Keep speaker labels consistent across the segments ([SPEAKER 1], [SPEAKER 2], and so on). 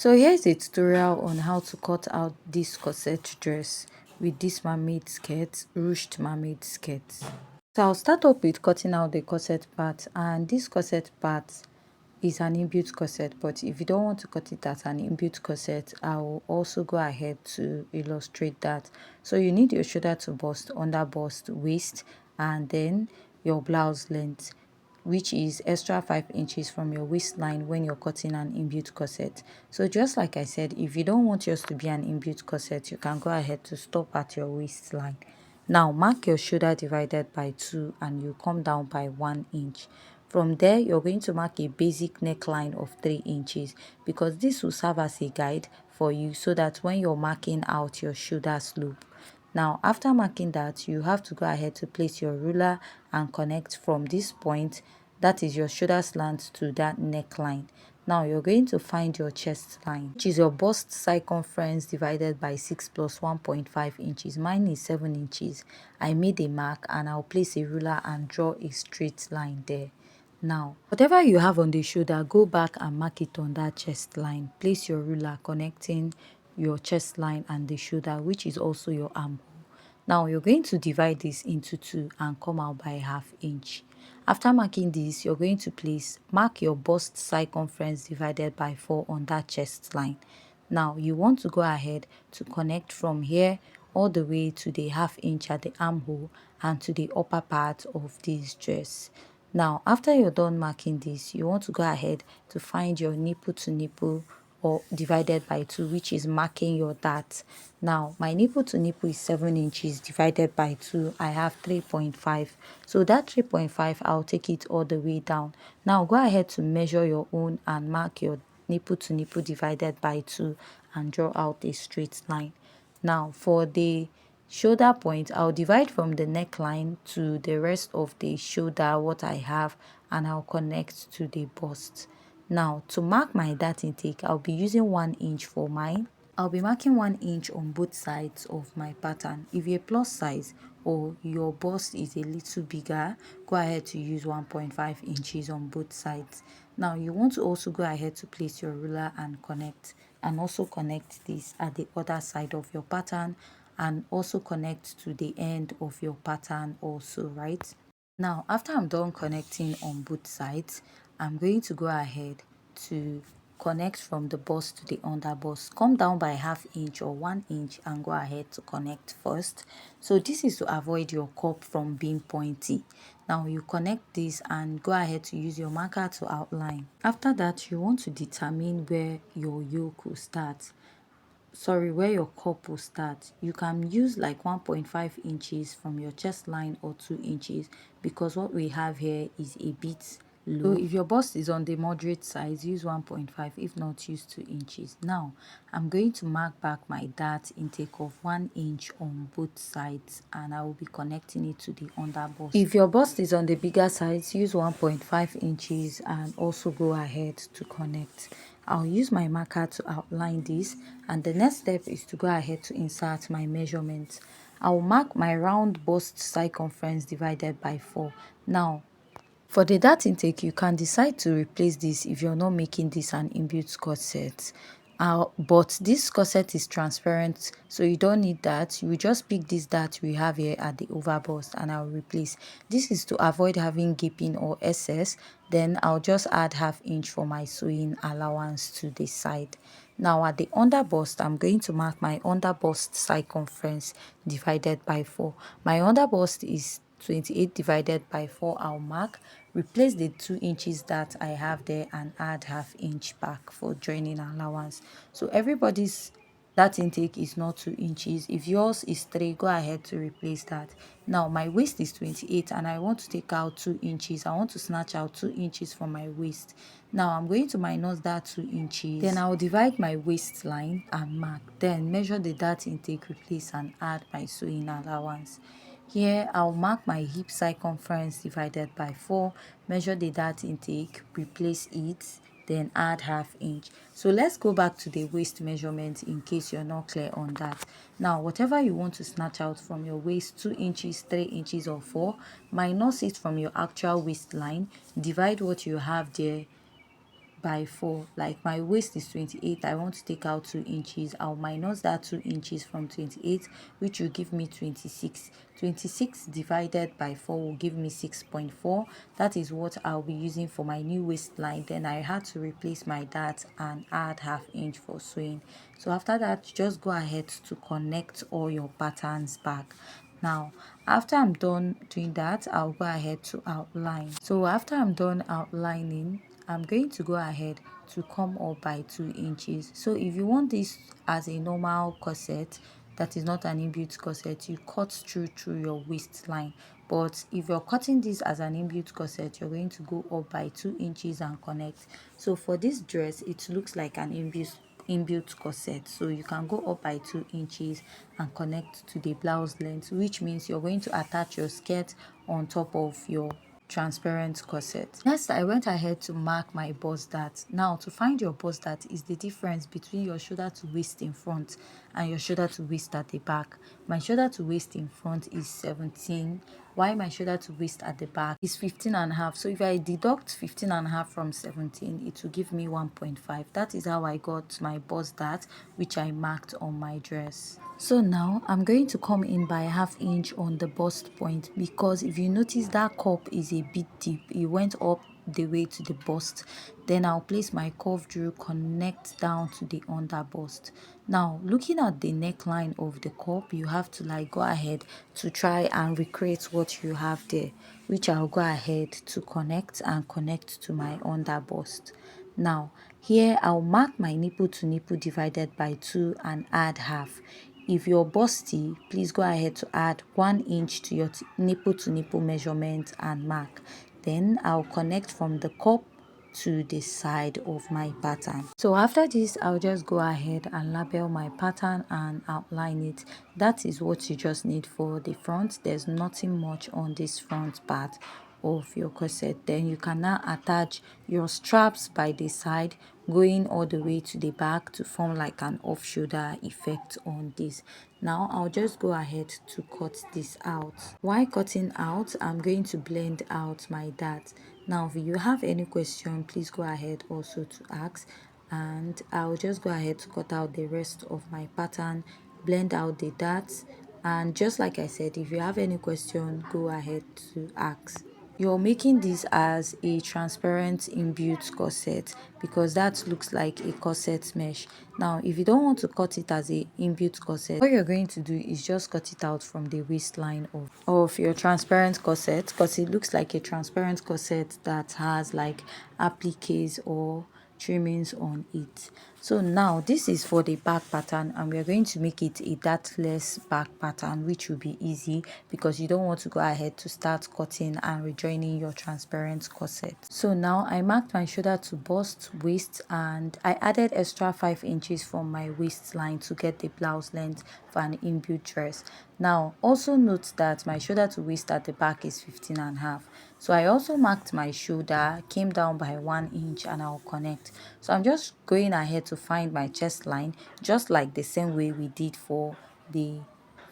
[SPEAKER 1] So here's a tutorial on how to cut out this corset dress with this mermaid skirt, ruched mermaid skirt. So I'll start up with cutting out the corset part, and this corset part is an inbuilt corset, but if you don't want to cut it as an inbuilt corset, I'll also go ahead to illustrate that. So you need your shoulder to bust, under bust, waist, and then your blouse length, which is extra 5 inches from your waistline when you're cutting an inbuilt corset. So just like I said, if you don't want yours to be an inbuilt corset, you can go ahead to stop at your waistline. Now mark your shoulder divided by 2 and you come down by 1 inch. From there, you're going to mark a basic neckline of 3 inches, because this will serve as a guide for you so that when you're marking out your shoulder slope. Now after marking that, you have to go ahead to place your ruler and connect from this point, that is your shoulder slant, to that neckline. Now you're going to find your chest line, which is your bust circumference divided by 6 plus 1.5 inches. Mine is 7 inches. I made a mark and I'll place a ruler and draw a straight line there. Now, whatever you have on the shoulder, go back and mark it on that chest line. Place your ruler connecting your chest line and the shoulder, which is also your armhole. Now, you're going to divide this into 2 and come out by ½ inch. After marking this, you're going to mark your bust circumference divided by 4 on that chest line. Now, you want to go ahead to connect from here all the way to the ½ inch at the armhole and to the upper part of this dress. Now, after you're done marking this, you want to go ahead to find your nipple to nipple, or divided by 2, which is marking your dart. Now, my nipple to nipple is 7 inches divided by 2. I have 3.5. So that 3.5, I'll take it all the way down. Now, go ahead to measure your own and mark your nipple to nipple divided by 2 and draw out a straight line. Now, for the shoulder point, I'll divide from the neckline to the rest of the shoulder what I have, and I'll connect to the bust. Now, to mark my dart intake, I'll be using 1 inch for mine. I'll be marking 1 inch on both sides of my pattern. If you're plus size or your bust is a little bigger, go ahead to use 1.5 inches on both sides. Now, you want to also go ahead to place your ruler and connect, and also connect this at the other side of your pattern, and also connect to the end of your pattern also, right? Now, after I'm done connecting on both sides, I'm going to go ahead to connect from the bust to the under bust. Come down by ½ inch or 1 inch and go ahead to connect first. So this is to avoid your cup from being pointy. Now you connect this and go ahead to use your marker to outline. After that, you want to determine where your yoke will start. Where your cup will start. You can use like 1.5 inches from your chest line or 2 inches, because what we have here is a bit low. So if your bust is on the moderate size, use 1.5. If not, use 2 inches. Now I'm going to mark back my dart intake of 1 inch on both sides, and I will be connecting it to the under bust. If your bust is on the bigger size, use 1.5 inches and also go ahead to connect. I'll use my marker to outline this, and the next step is to go ahead to insert my measurements. I'll mark my round bust circumference divided by 4. Now, for the dart intake, you can decide to replace this if you're not making this an inbuilt corset. But this corset is transparent, so you don't need that. You will just pick this dart we have here at the over bust and I'll replace. This is to avoid having gaping or excess. Then I'll just add ½ inch for my sewing allowance to the side. Now at the under bust, I'm going to mark my under bust circumference divided by 4. My under bust is 28 divided by 4. I'll mark, replace the 2 inches that I have there, and add ½ inch back for joining allowance. So everybody's that intake is not 2 inches. If yours is 3, go ahead to replace that. Now my waist is 28 and I want to take out 2 inches. I want to snatch out 2 inches from my waist. Now I'm going to minus that 2 inches. Then I'll divide my waistline and mark. Then measure the dart intake, replace, and add my sewing allowance. Here, I'll mark my hip circumference divided by 4, measure the dart intake, replace it, then add ½ inch. So let's go back to the waist measurement in case you're not clear on that. Now, whatever you want to snatch out from your waist, 2 inches, 3 inches, or 4, minus it from your actual waistline, divide what you have there by 4. Like my waist is 28, I want to take out 2 inches. I'll minus that 2 inches from 28, which will give me 26. 26 divided by 4 will give me 6.4. That is what I'll be using for my new waistline. Then I had to replace my dart and add half inch for sewing. So after that, just go ahead to connect all your patterns back. Now, after I'm done doing that, I'll go ahead to outline. So after I'm done outlining, I'm going to go ahead to come up by 2 inches. So if you want this as a normal corset, that is not an inbuilt corset, you cut through your waistline. But if you're cutting this as an inbuilt corset, you're going to go up by 2 inches and connect. So for this dress, it looks like an inbuilt corset, so you can go up by 2 inches and connect to the blouse length, which means you're going to attach your skirt on top of your transparent corset. Next, I went ahead to mark my bust dart. Now, to find your bust dart is the difference between your shoulder to waist in front and your shoulder to waist at the back. My shoulder to waist in front is 17, while my shoulder to waist at the back is 15.5. So if I deduct 15.5 from 17, it will give me 1.5. That is how I got my bust dart, which I marked on my dress. So now I'm going to come in by ½ inch on the bust point, because if you notice that cup is a bit deep, it went up the way to the bust. Then I'll place my curve drill, connect down to the under bust. Now, looking at the neckline of the cup, you have to go ahead to try and recreate what you have there, which I'll go ahead to connect to my under bust. Now, here I'll mark my nipple to nipple divided by 2 and add half. If you're busty, please go ahead to add 1 inch to your nipple to nipple measurement and mark. Then I'll connect from the cup to the side of my pattern. So after this, I'll just go ahead and label my pattern and outline it. That is what you just need for the front. There's nothing much on this front part of your corset. Then you can now attach your straps by the side, going all the way to the back to form like an off shoulder effect on this. Now I'll just go ahead to cut this out. While cutting out, I'm going to blend out my dart. Now if you have any question, please go ahead also to ask, and I'll just go ahead to cut out the rest of my pattern, blend out the darts, and just like I said, if you have any question, go ahead to ask. You're making this as a transparent inbuilt corset because that looks like a corset mesh. Now, if you don't want to cut it as a inbuilt corset, what you're going to do is just cut it out from the waistline of your transparent corset, because it looks like a transparent corset that has like appliques or trimmings on it. So now this is for the back pattern, and we are going to make it a dartless back pattern, which will be easy because you don't want to go ahead to start cutting and rejoining your transparent corset. So now I marked my shoulder to bust, waist, and I added extra 5 inches from my waistline to get the blouse length for an inbuilt dress. Now also note that my shoulder to waist at the back is 15.5. So I also marked my shoulder, came down by 1 inch, and I'll connect. So I'm just going ahead to find my chest line, just like the same way we did for the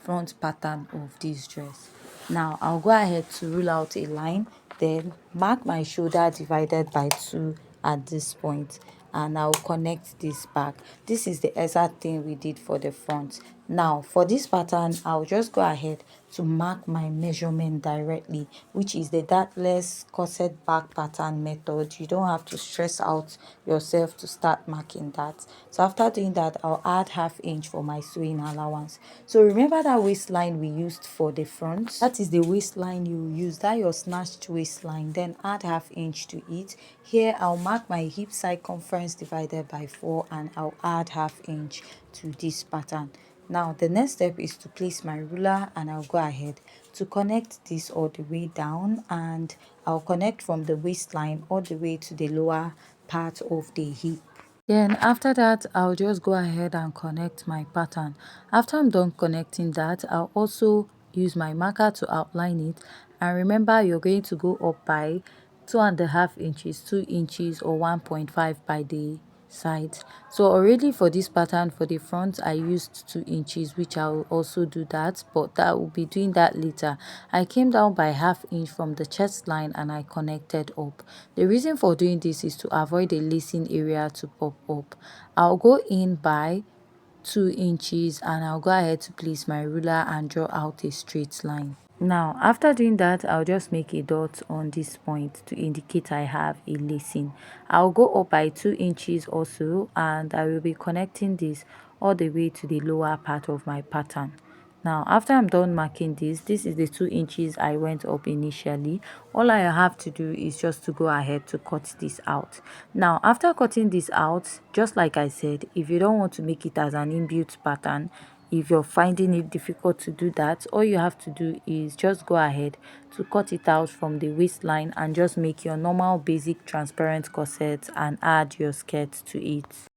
[SPEAKER 1] front pattern of this dress. Now I'll go ahead to rule out a line, then mark my shoulder divided by 2 at this point, and I'll connect this back. This is the exact thing we did for the front. Now for this pattern, I'll just go ahead to mark my measurement directly, which is the dartless corset back pattern method. You don't have to stress out yourself to start marking that. So after doing that, I'll add ½ inch for my sewing allowance. So remember that waistline we used for the front, that is the waistline you use, that your snatched waistline, then add ½ inch to it. Here I'll mark my hip circumference divided by 4, and I'll add ½ inch to this pattern. Now the next step is to place my ruler, and I'll go ahead to connect this all the way down, and I'll connect from the waistline all the way to the lower part of the hip. Then after that, I'll just go ahead and connect my pattern. After I'm done connecting that, I'll also use my marker to outline it. And remember, you're going to go up by 2.5 inches, 2 inches, or 1.5 by the sides. So already for this pattern, for the front I used 2 inches, which I will also do that, but that will be doing that later. I came down by ½ inch from the chest line and I connected up. The reason for doing this is to avoid the lacing area to pop up. I'll go in by 2 inches and I'll go ahead to place my ruler and draw out a straight line. Now after doing that, I'll just make a dot on this point to indicate I have a lacing. I'll go up by 2 inches also, and I will be connecting this all the way to the lower part of my pattern. Now after I'm done marking this is the 2 inches I went up initially. All I have to do is just to go ahead to cut this out. Now after cutting this out, just like I said, if you don't want to make it as an inbuilt pattern, if you're finding it difficult to do that, all you have to do is just go ahead to cut it out from the waistline and just make your normal basic transparent corset and add your skirt to it.